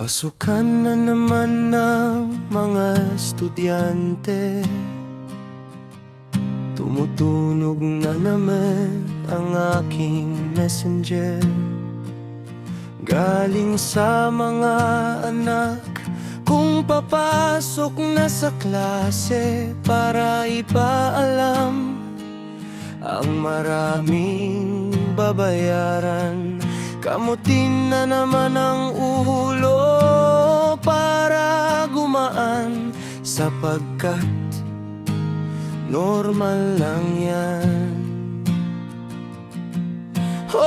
Pasukan na naman ng mga estudyante, tumutunog na naman ang aking messenger. Galing sa mga anak kung papasok na sa klase para ipaalam ang maraming babayaran. Kamutin na naman ang ulo para gumaan, sapagkat normal lang yan. Oh,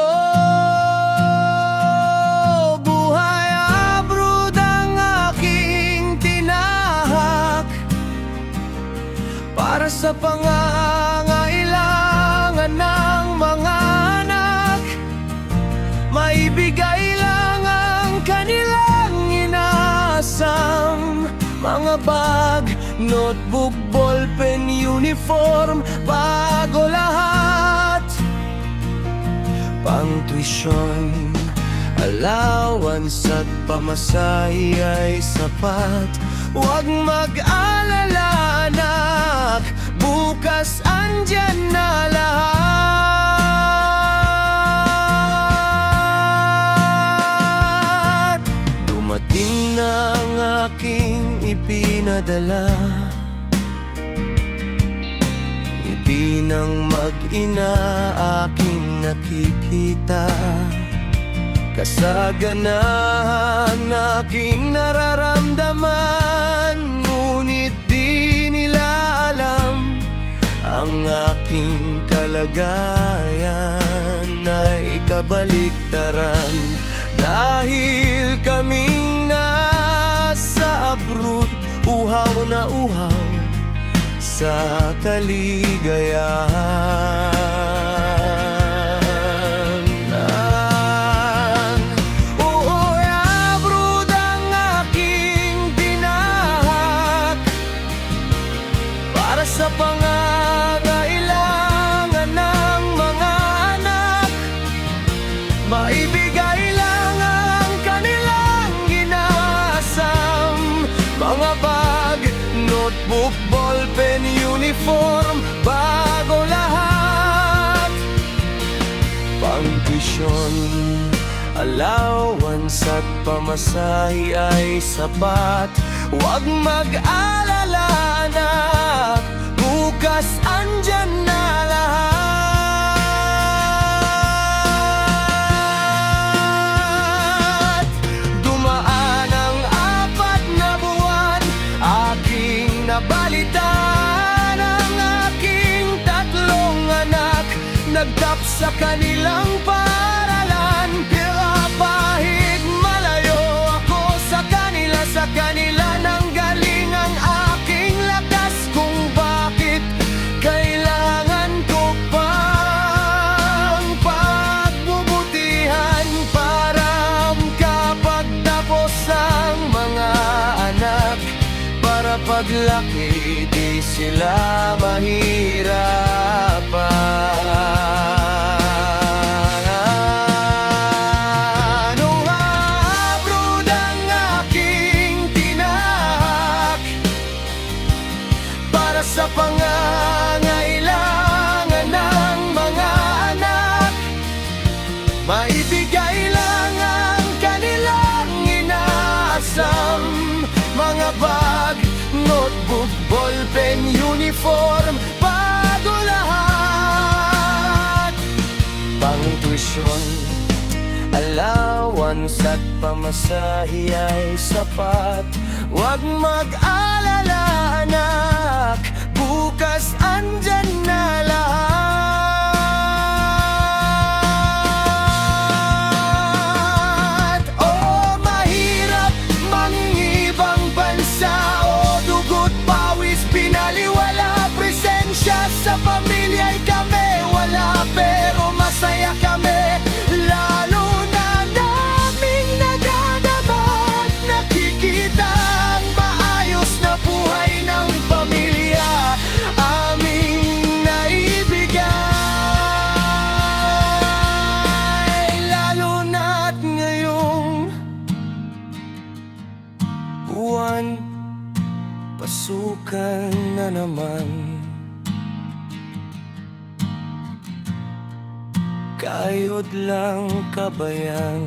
buhay abroad ang aking tinahak para sa pangangailangan ng mga anak. Maibigay lang ang kanilang inaasam, mga bag, notebook, ballpen, uniform, bago lahat. Pang-tuition, allowance at pamasahe ay sapat. Huwag mag-alala, anak, bukas andyan na lahat. Dumating na ang aking ipinadala, ngiti ng mag-ina aking nakikita, kasaganahan aking nararamdaman. Ngunit di nila alam ang aking kalagayan ay kabaliktaran. Dahil kaming nasa abroad, uhaw na uhaw sa kaligayahan. Oo, abroad ang aking tinahak para sa pangangailangan ng mga anak. Maibigay lang ang kanilang inaasam, mga bag, notebook, ballpen, uniform, bago lahat. Pang-tuition, allowance at pamasahe ay sapat. Huwag mag-alala, anak, bukas andyan na lahat. Dumaan ang 4 na buwan, aking nabalitaan ang aking 3 anak nagtap sa kanilang paaralan. Kahit malayo ako sa kanila nang galing ang aking lakas. Kung bakit kailangan ko pang pagbubutihan para makapagtapos ang mga anak, para paglaki di sila mahirapan. Abroad ang aking tinahak para sa pangangailangan ng mga anak. Maibigay lang ang kanilang inaasam, mga bag, notebook, ballpen, uniform, bago lahat. Pang-tuition, allowance at pamasahe ay sapat. Huwag mag-alala, anak, bukas andyan na lahat. Oh, mahirap mangibang bansa, o dugot, pawis, pinaliwala, presensya sa pamilya'y kami wala, pero masaya kami. Lalo na naming nadadaman, nakikita ang maayos na buhay ng pamilya aming naibigay. Lalo na't ngayong Kayod lang kabayan.